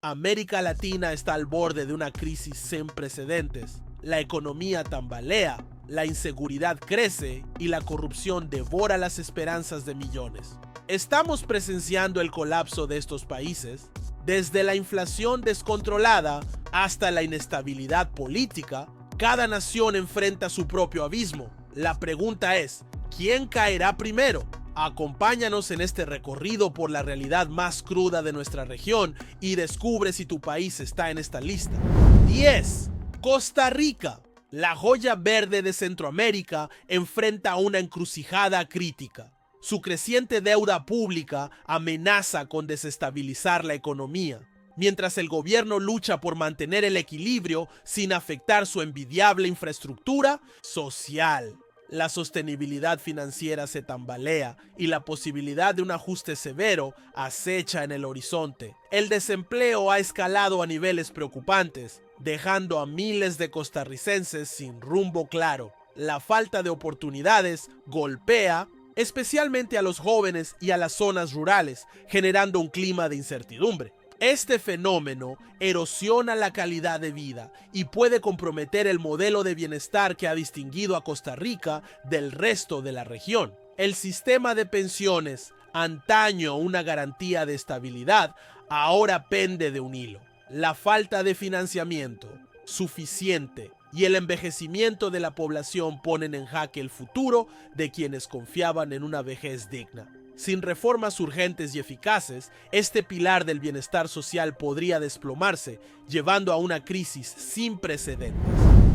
América Latina está al borde de una crisis sin precedentes. La economía tambalea, la inseguridad crece y la corrupción devora las esperanzas de millones. Estamos presenciando el colapso de estos países, desde la inflación descontrolada hasta la inestabilidad política. Cada nación enfrenta su propio abismo. La pregunta es, ¿quién caerá primero? Acompáñanos en este recorrido por la realidad más cruda de nuestra región y descubre si tu país está en esta lista. 10. Costa Rica. La joya verde de Centroamérica enfrenta una encrucijada crítica. Su creciente deuda pública amenaza con desestabilizar la economía, mientras el gobierno lucha por mantener el equilibrio sin afectar su envidiable infraestructura social. La sostenibilidad financiera se tambalea y la posibilidad de un ajuste severo acecha en el horizonte. El desempleo ha escalado a niveles preocupantes, dejando a miles de costarricenses sin rumbo claro. La falta de oportunidades golpea especialmente a los jóvenes y a las zonas rurales, generando un clima de incertidumbre. Este fenómeno erosiona la calidad de vida y puede comprometer el modelo de bienestar que ha distinguido a Costa Rica del resto de la región. El sistema de pensiones, antaño una garantía de estabilidad, ahora pende de un hilo. La falta de financiamiento suficiente y el envejecimiento de la población ponen en jaque el futuro de quienes confiaban en una vejez digna. Sin reformas urgentes y eficaces, este pilar del bienestar social podría desplomarse, llevando a una crisis sin precedentes.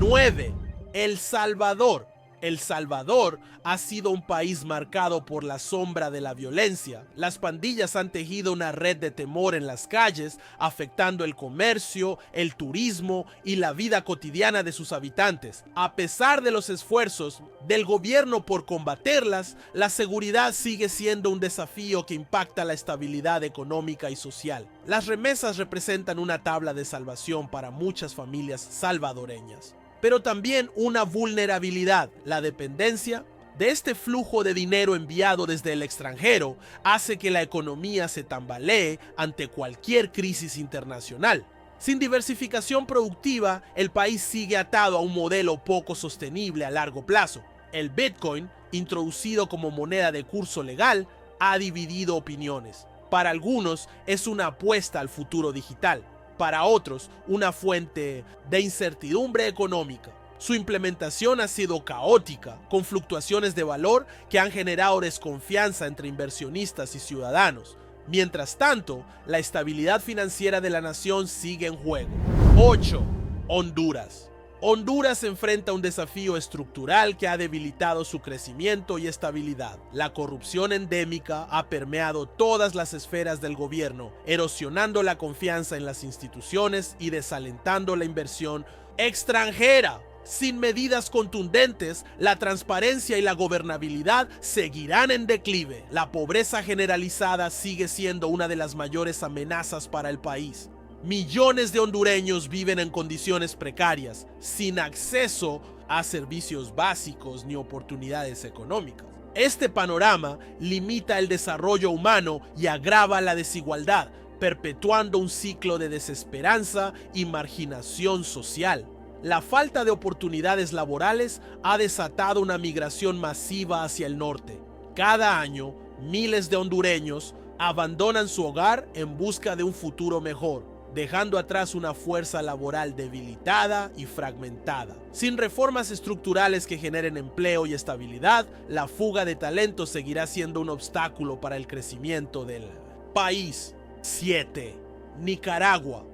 9. El Salvador. El Salvador ha sido un país marcado por la sombra de la violencia. Las pandillas han tejido una red de temor en las calles, afectando el comercio, el turismo y la vida cotidiana de sus habitantes. A pesar de los esfuerzos del gobierno por combaterlas, la seguridad sigue siendo un desafío que impacta la estabilidad económica y social. Las remesas representan una tabla de salvación para muchas familias salvadoreñas, pero también una vulnerabilidad. La dependencia de este flujo de dinero enviado desde el extranjero hace que la economía se tambalee ante cualquier crisis internacional. Sin diversificación productiva, el país sigue atado a un modelo poco sostenible a largo plazo. El Bitcoin, introducido como moneda de curso legal, ha dividido opiniones. Para algunos es una apuesta al futuro digital, para otros una fuente de incertidumbre económica. Su implementación ha sido caótica, con fluctuaciones de valor que han generado desconfianza entre inversionistas y ciudadanos. Mientras tanto, la estabilidad financiera de la nación sigue en juego. 8. Honduras. Honduras enfrenta un desafío estructural que ha debilitado su crecimiento y estabilidad. La corrupción endémica ha permeado todas las esferas del gobierno, erosionando la confianza en las instituciones y desalentando la inversión extranjera. Sin medidas contundentes, la transparencia y la gobernabilidad seguirán en declive. La pobreza generalizada sigue siendo una de las mayores amenazas para el país. Millones de hondureños viven en condiciones precarias, sin acceso a servicios básicos ni oportunidades económicas. Este panorama limita el desarrollo humano y agrava la desigualdad, perpetuando un ciclo de desesperanza y marginación social. La falta de oportunidades laborales ha desatado una migración masiva hacia el norte. Cada año, miles de hondureños abandonan su hogar en busca de un futuro mejor, dejando atrás una fuerza laboral debilitada y fragmentada. Sin reformas estructurales que generen empleo y estabilidad, la fuga de talentos seguirá siendo un obstáculo para el crecimiento del país. 7. Nicaragua.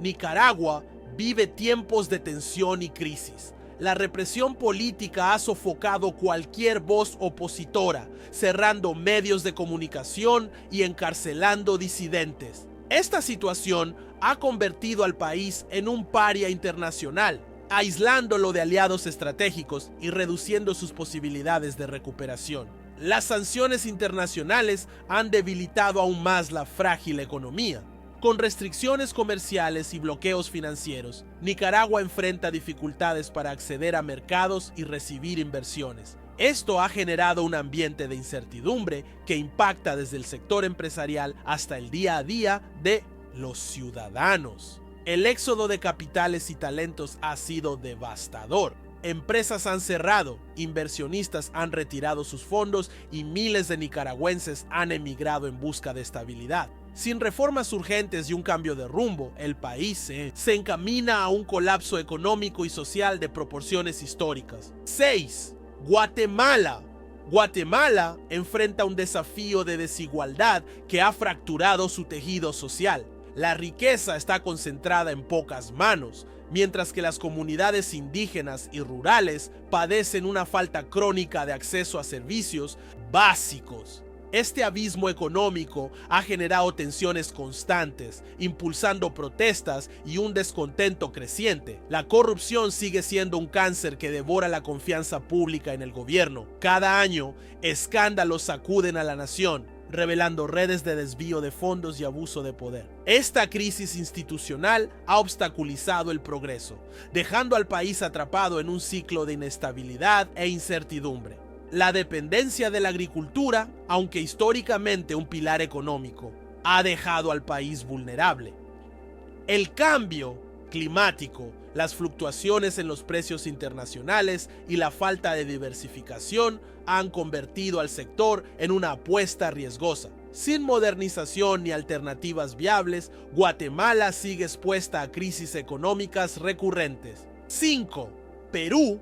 Nicaragua vive tiempos de tensión y crisis. La represión política ha sofocado cualquier voz opositora, cerrando medios de comunicación y encarcelando disidentes. Esta situación ha convertido al país en un paria internacional, aislándolo de aliados estratégicos y reduciendo sus posibilidades de recuperación. Las sanciones internacionales han debilitado aún más la frágil economía. Con restricciones comerciales y bloqueos financieros, Nicaragua enfrenta dificultades para acceder a mercados y recibir inversiones. Esto ha generado un ambiente de incertidumbre que impacta desde el sector empresarial hasta el día a día de los ciudadanos. El éxodo de capitales y talentos ha sido devastador. Empresas han cerrado, inversionistas han retirado sus fondos y miles de nicaragüenses han emigrado en busca de estabilidad. Sin reformas urgentes y un cambio de rumbo, el país se encamina a un colapso económico y social de proporciones históricas. 6. Guatemala. Guatemala enfrenta un desafío de desigualdad que ha fracturado su tejido social. La riqueza está concentrada en pocas manos, mientras que las comunidades indígenas y rurales padecen una falta crónica de acceso a servicios básicos. Este abismo económico ha generado tensiones constantes, impulsando protestas y un descontento creciente. La corrupción sigue siendo un cáncer que devora la confianza pública en el gobierno. Cada año, escándalos sacuden a la nación, revelando redes de desvío de fondos y abuso de poder. Esta crisis institucional ha obstaculizado el progreso, dejando al país atrapado en un ciclo de inestabilidad e incertidumbre. La dependencia de la agricultura, aunque históricamente un pilar económico, ha dejado al país vulnerable. El cambio climático, las fluctuaciones en los precios internacionales y la falta de diversificación han convertido al sector en una apuesta riesgosa. Sin modernización ni alternativas viables, Guatemala sigue expuesta a crisis económicas recurrentes. 5. Perú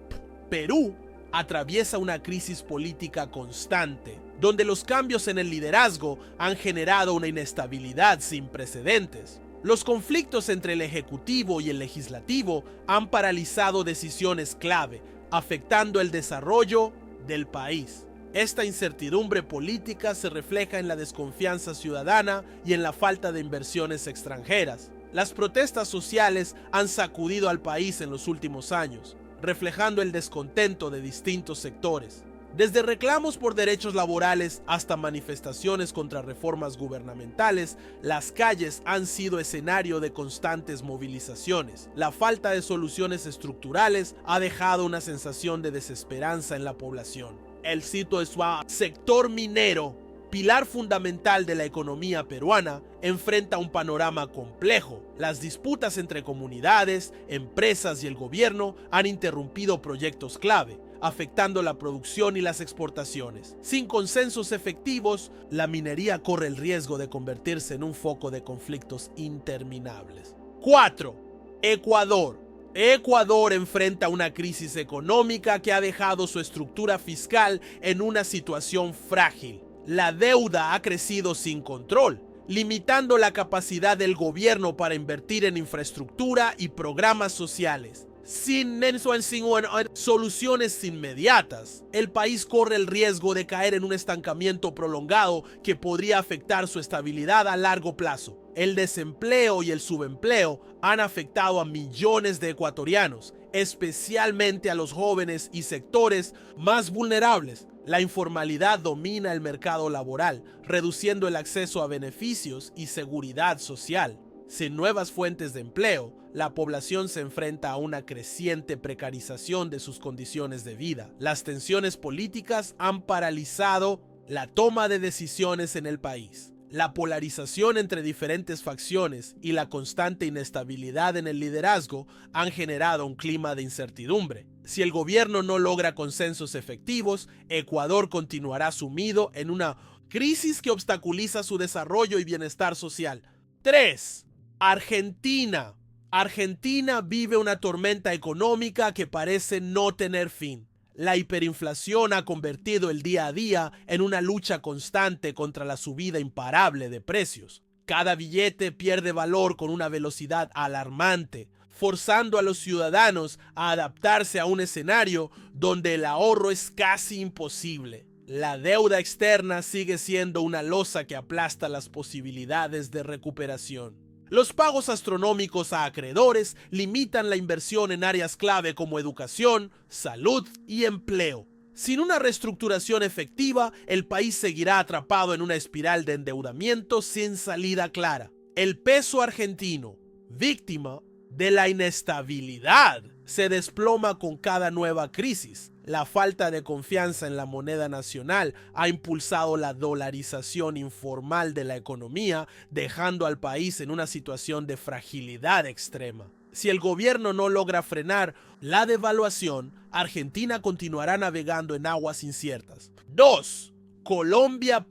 atraviesa una crisis política constante, donde los cambios en el liderazgo han generado una inestabilidad sin precedentes. Los conflictos entre el Ejecutivo y el Legislativo han paralizado decisiones clave, afectando el desarrollo del país. Esta incertidumbre política se refleja en la desconfianza ciudadana y en la falta de inversiones extranjeras. Las protestas sociales han sacudido al país en los últimos años, reflejando el descontento de distintos sectores. Desde reclamos por derechos laborales hasta manifestaciones contra reformas gubernamentales, las calles han sido escenario de constantes movilizaciones. La falta de soluciones estructurales ha dejado una sensación de desesperanza en la población. El sector minero, pilar fundamental de la economía peruana, enfrenta un panorama complejo. Las disputas entre comunidades, empresas y el gobierno han interrumpido proyectos clave, afectando la producción y las exportaciones. Sin consensos efectivos, la minería corre el riesgo de convertirse en un foco de conflictos interminables. 4. Ecuador. Ecuador enfrenta una crisis económica que ha dejado su estructura fiscal en una situación frágil. La deuda ha crecido sin control, limitando la capacidad del gobierno para invertir en infraestructura y programas sociales. Sin soluciones inmediatas, el país corre el riesgo de caer en un estancamiento prolongado que podría afectar su estabilidad a largo plazo. El desempleo y el subempleo han afectado a millones de ecuatorianos, especialmente a los jóvenes y sectores más vulnerables. La informalidad domina el mercado laboral, reduciendo el acceso a beneficios y seguridad social. Sin nuevas fuentes de empleo, la población se enfrenta a una creciente precarización de sus condiciones de vida. Las tensiones políticas han paralizado la toma de decisiones en el país. La polarización entre diferentes facciones y la constante inestabilidad en el liderazgo han generado un clima de incertidumbre. Si el gobierno no logra consensos efectivos, Ecuador continuará sumido en una crisis que obstaculiza su desarrollo y bienestar social. 3. Argentina. Argentina vive una tormenta económica que parece no tener fin. La hiperinflación ha convertido el día a día en una lucha constante contra la subida imparable de precios. Cada billete pierde valor con una velocidad alarmante, forzando a los ciudadanos a adaptarse a un escenario donde el ahorro es casi imposible. La deuda externa sigue siendo una losa que aplasta las posibilidades de recuperación. Los pagos astronómicos a acreedores limitan la inversión en áreas clave como educación, salud y empleo. Sin una reestructuración efectiva, el país seguirá atrapado en una espiral de endeudamiento sin salida clara. El peso argentino, víctima de la inestabilidad, se desploma con cada nueva crisis. La falta de confianza en la moneda nacional ha impulsado la dolarización informal de la economía, dejando al país en una situación de fragilidad extrema. Si el gobierno no logra frenar la devaluación, Argentina continuará navegando en aguas inciertas. 2. Colombia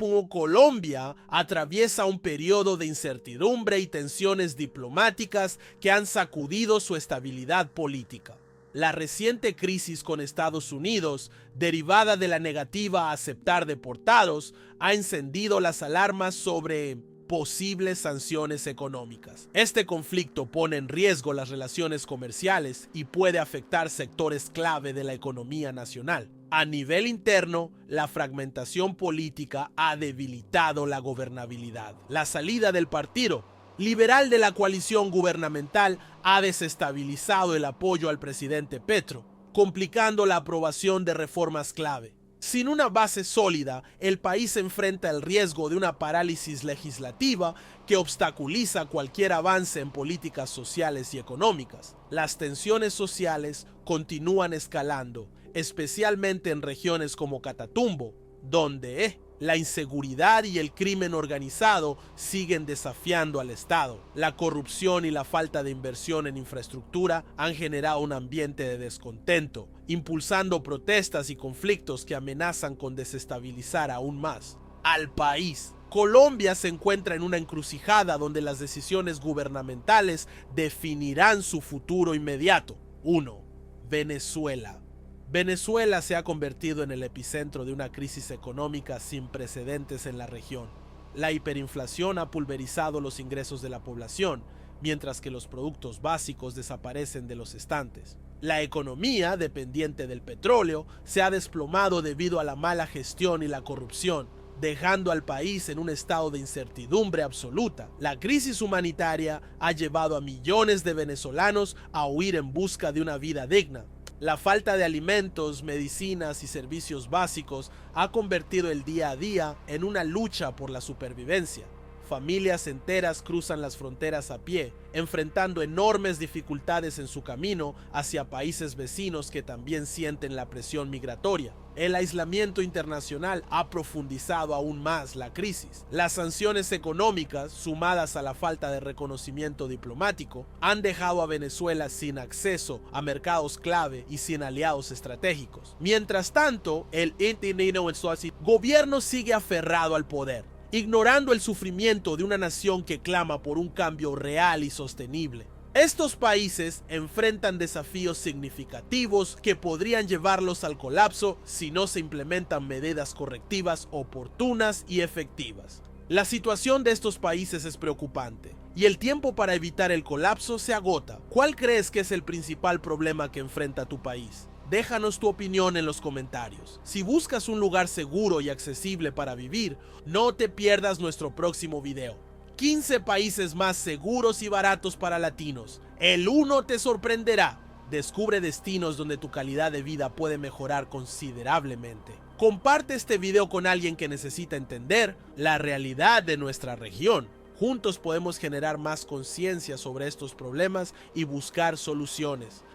atraviesa un periodo de incertidumbre y tensiones diplomáticas que han sacudido su estabilidad política. La reciente crisis con Estados Unidos, derivada de la negativa a aceptar deportados, ha encendido las alarmas sobre posibles sanciones económicas. Este conflicto pone en riesgo las relaciones comerciales y puede afectar sectores clave de la economía nacional. A nivel interno, la fragmentación política ha debilitado la gobernabilidad. La salida del partido liberal de la coalición gubernamental ha desestabilizado el apoyo al presidente Petro, complicando la aprobación de reformas clave. Sin una base sólida, el país enfrenta el riesgo de una parálisis legislativa que obstaculiza cualquier avance en políticas sociales y económicas. Las tensiones sociales continúan escalando, especialmente en regiones como Catatumbo, donde la inseguridad y el crimen organizado siguen desafiando al Estado. La corrupción y la falta de inversión en infraestructura han generado un ambiente de descontento, impulsando protestas y conflictos que amenazan con desestabilizar aún más al país. Colombia se encuentra en una encrucijada donde las decisiones gubernamentales definirán su futuro inmediato. 1. Venezuela. Venezuela se ha convertido en el epicentro de una crisis económica sin precedentes en la región. La hiperinflación ha pulverizado los ingresos de la población, mientras que los productos básicos desaparecen de los estantes. La economía, dependiente del petróleo, se ha desplomado debido a la mala gestión y la corrupción, dejando al país en un estado de incertidumbre absoluta. La crisis humanitaria ha llevado a millones de venezolanos a huir en busca de una vida digna. La falta de alimentos, medicinas y servicios básicos ha convertido el día a día en una lucha por la supervivencia. Familias enteras cruzan las fronteras a pie, enfrentando enormes dificultades en su camino hacia países vecinos que también sienten la presión migratoria. El aislamiento internacional ha profundizado aún más la crisis. Las sanciones económicas, sumadas a la falta de reconocimiento diplomático, han dejado a Venezuela sin acceso a mercados clave y sin aliados estratégicos. Mientras tanto, el gobierno sigue aferrado al poder, ignorando el sufrimiento de una nación que clama por un cambio real y sostenible. Estos países enfrentan desafíos significativos que podrían llevarlos al colapso si no se implementan medidas correctivas oportunas y efectivas. La situación de estos países es preocupante y el tiempo para evitar el colapso se agota. ¿Cuál crees que es el principal problema que enfrenta tu país? Déjanos tu opinión en los comentarios. Si buscas un lugar seguro y accesible para vivir, no te pierdas nuestro próximo video. 15 países más seguros y baratos para latinos. El 1 te sorprenderá. Descubre destinos donde tu calidad de vida puede mejorar considerablemente. Comparte este video con alguien que necesita entender la realidad de nuestra región. Juntos podemos generar más conciencia sobre estos problemas y buscar soluciones.